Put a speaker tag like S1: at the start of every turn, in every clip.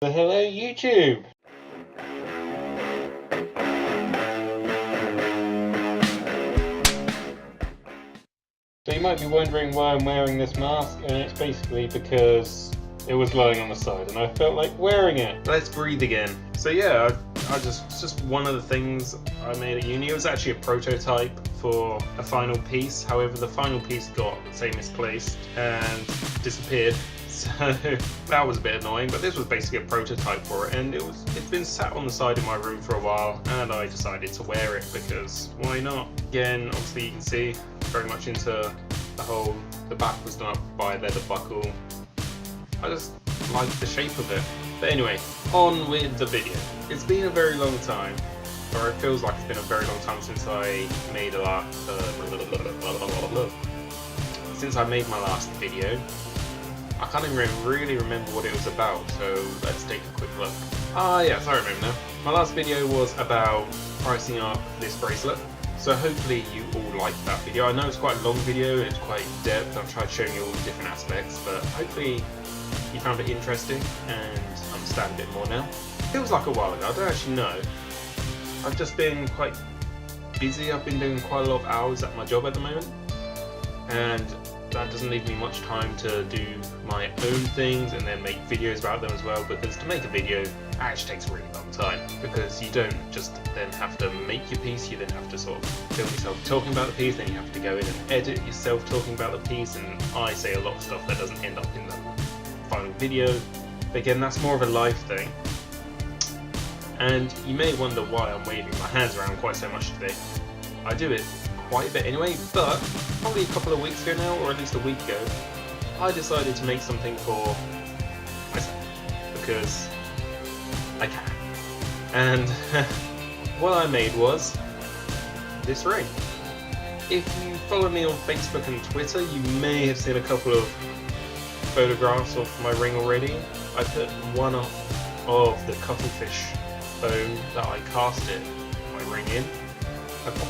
S1: Hello YouTube! So you might be wondering why I'm wearing this mask, and it's basically because it was lying on the side and I felt like wearing it. Let's breathe again. So yeah, it's just one of the things I made at uni. It was actually a prototype for a final piece. However, the final piece got, say, misplaced and disappeared. So that was a bit annoying, but this was basically a prototype for it, and it's been sat on the side of my room for a while, and I decided to wear it because why not? Again, obviously you can see very much into the back was done up by a leather buckle. I just like the shape of it. But anyway, on with the video. It's been a very long time, or it feels like it's been a very long time since I made my last video. I can't even really remember what it was about, so let's take a quick look. Yes, I remember now. My last video was about pricing up this bracelet, so hopefully you all liked that video. I know it's quite a long video, it's quite in-depth, I've tried showing you all the different aspects, but hopefully you found it interesting and understand a bit more now. It feels like a while ago, I don't actually know. I've just been quite busy, I've been doing quite a lot of hours at my job at the moment, and that doesn't leave me much time to do my own things and then make videos about them as well, because to make a video actually takes a really long time, because you don't just then have to make your piece, you then have to sort of film yourself talking about the piece, then you have to go in and edit yourself talking about the piece, and I say a lot of stuff that doesn't end up in the final video. But again, that's more of a life thing. And you may wonder why I'm waving my hands around quite so much today. I do it quite a bit anyway, but probably a couple of weeks ago now, or at least a week ago, I decided to make something for myself, because I can. And what I made was this ring. If you follow me on Facebook and Twitter, you may have seen a couple of photographs of my ring already. I put one up of the cuttlefish bone that I casted my ring in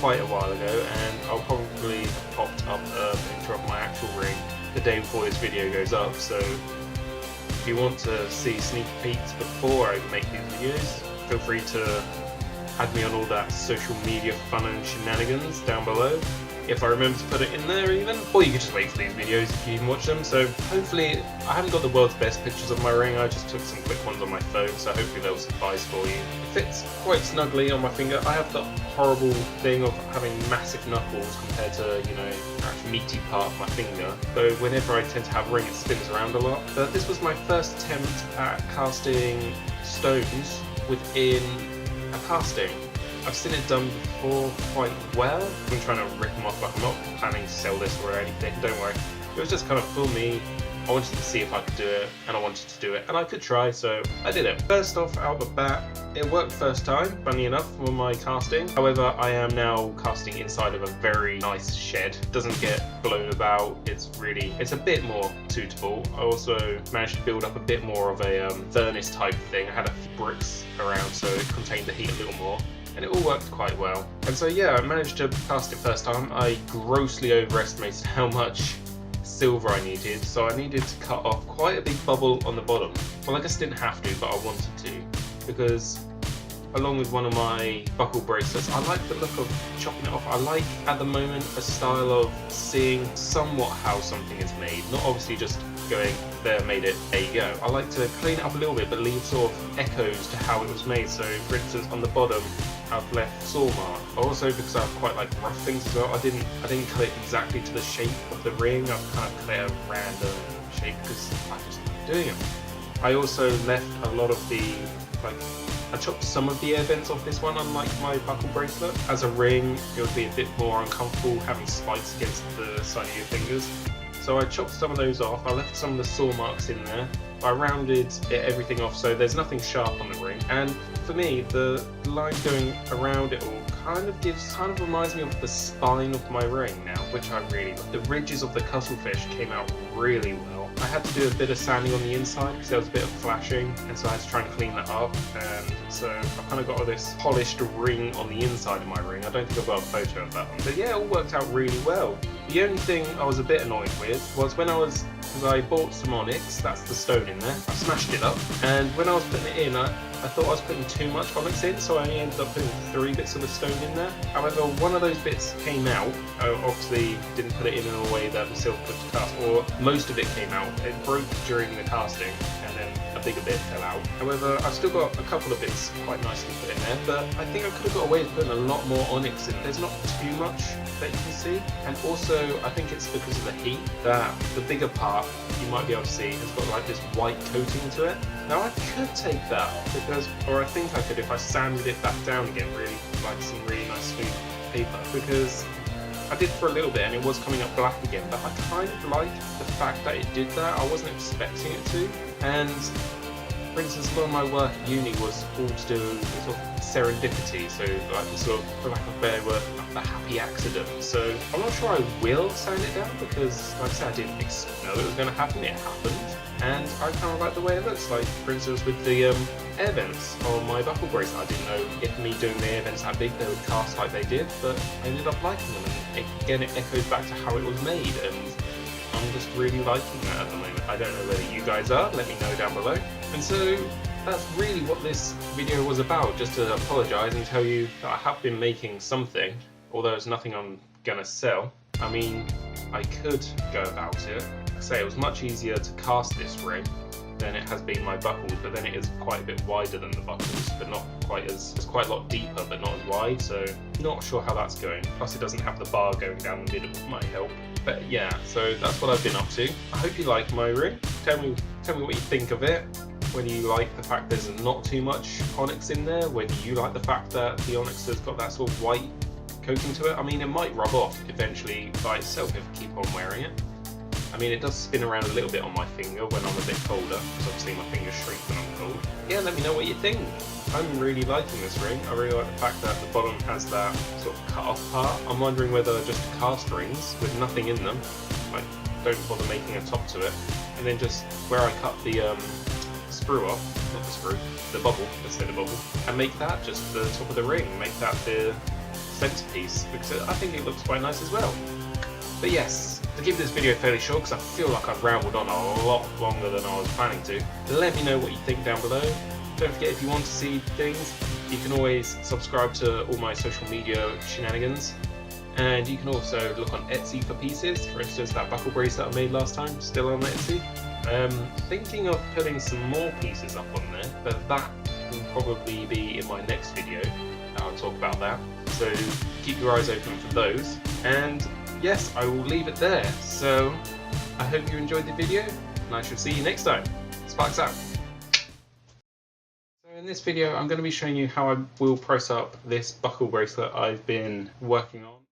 S1: quite a while ago, and I'll probably have popped up a picture of my actual ring the day before this video goes up, so if you want to see sneak peeks before I make these videos, feel free to add me on all that social media fun and shenanigans down below, if I remember to put it in there even, or you could just wait for these videos if you even watch them. So hopefully, I haven't got the world's best pictures of my ring, I just took some quick ones on my phone, so hopefully they'll suffice for you. It fits quite snugly on my finger. I have the horrible thing of having massive knuckles compared to, you know, that meaty part of my finger, so whenever I tend to have a ring it spins around a lot. But this was my first attempt at casting stones within a casting. I've seen it done before quite well. I'm trying to rip them off, but I'm not planning to sell this or anything, don't worry. It was just kind of for me. I wanted to see if I could do it, and I wanted to do it, and I could try, so I did it. First off, out the bat, it worked first time, funny enough, for my casting. However, I am now casting inside of a very nice shed. It doesn't get blown about, it's a bit more suitable. I also managed to build up a bit more of a furnace type thing. I had a few bricks around, so it contained the heat a little more, and it all worked quite well. And so yeah, I managed to cast it first time. I grossly overestimated how much silver I needed, so I needed to cut off quite a big bubble on the bottom. Well, I guess I didn't have to, but I wanted to, because along with one of my buckle bracelets, I like the look of chopping it off. I like, at the moment, a style of seeing somewhat how something is made, not obviously just going, there, made it, there you go. I like to clean it up a little bit, but leave sort of echoes to how it was made. So, for instance, on the bottom, I've left saw mark. Also, because I quite like rough things as well, I didn't cut it exactly to the shape of the ring. I've kind of cut it a random shape because I just like doing it. I also left a lot of the, I chopped some of the air vents off this one, unlike my buckle bracelet. As a ring, it would be a bit more uncomfortable having spikes against the side of your fingers. So I chopped some of those off, I left some of the saw marks in there. I rounded everything off so there's nothing sharp on the ring. And for me, the lines going around it all kind of reminds me of the spine of my ring now, which I really love. The ridges of the cuttlefish came out really well. I had to do a bit of sanding on the inside because there was a bit of flashing, and so I had to try and clean that up. And so I've kind of got this polished ring on the inside of my ring. I don't think I've got a photo of that one, but yeah, it all worked out really well. The only thing I was a bit annoyed with was because I bought some onyx, that's the stone in there, I smashed it up, and when I was putting it in, I thought I was putting too much onyx in, so I only ended up putting 3 bits of the stone in there. However, one of those bits came out. I obviously didn't put it in a way that the silver could cast, or most of it came out. It broke during the casting, and then a bigger bit fell out. However, I've still got a couple of bits quite nicely put in there, but I think I could have got away with putting a lot more onyx in. There's not too much that you can see, and also I think it's because of the heat that the bigger part you might be able to see has got like this white coating to it. Now I could take that or I think I could if I sanded it back down again, really like some really nice smooth paper, because I did for a little bit and it was coming up black again, but I kind of liked the fact that it did that. I wasn't expecting it to, and for instance, a lot of my work at uni was all to do with sort of serendipity, so like the sort of, for lack of a better word, the happy accident. So I'm not sure I will sand it down because, like I said, I didn't know it was going to happen. It happened, and I kind of like the way it looks. Like, for instance, with the air vents on my buckle bracelet, I didn't know if me doing the air vents that big they would cast like they did, but I ended up liking them, and again, it echoes back to how it was made, and I'm just really liking that at the moment. I don't know whether you guys are, let me know down below. And so that's really what this video was about, just to apologise and tell you that I have been making something, although it's nothing I'm gonna sell. I mean, I could go about it. I say it was much easier to cast this ring than it has been my buckles, but then it is quite a bit wider than the buckles, but not quite as, it's quite a lot deeper but not as wide, so not sure how that's going. Plus it doesn't have the bar going down the middle, it might help. But yeah, so that's what I've been up to. I hope you like my ring. Tell me what you think of it. Whether you like the fact there's not too much onyx in there, whether you like the fact that the onyx has got that sort of white coating to it. I mean, it might rub off eventually by itself if I keep on wearing it. I mean, it does spin around a little bit on my finger when I'm a bit colder, because obviously my fingers shrink when I'm cold. Yeah, let me know what you think. I'm really liking this ring. I really like the fact that the bottom has that sort of cut off part. I'm wondering whether just cast rings with nothing in them, like don't bother making a top to it, and then just where I cut the sprue off, not the sprue, the bubble, let's say the bubble, and make that just the top of the ring, make that the centerpiece, because I think it looks quite nice as well. But yes, to keep this video fairly short, because I feel like I've rambled on a lot longer than I was planning to, let me know what you think down below. Don't forget, if you want to see things, you can always subscribe to all my social media shenanigans, and you can also look on Etsy for pieces. For instance, that buckle bracelet I made last time, still on Etsy. Thinking of putting some more pieces up on there, but that will probably be in my next video. I'll talk about that, so keep your eyes open for those. And yes, I will leave it there. So I hope you enjoyed the video, and I shall see you next time. Sparks out. So in this video, I'm going to be showing you how I will price up this buckle bracelet I've been working on.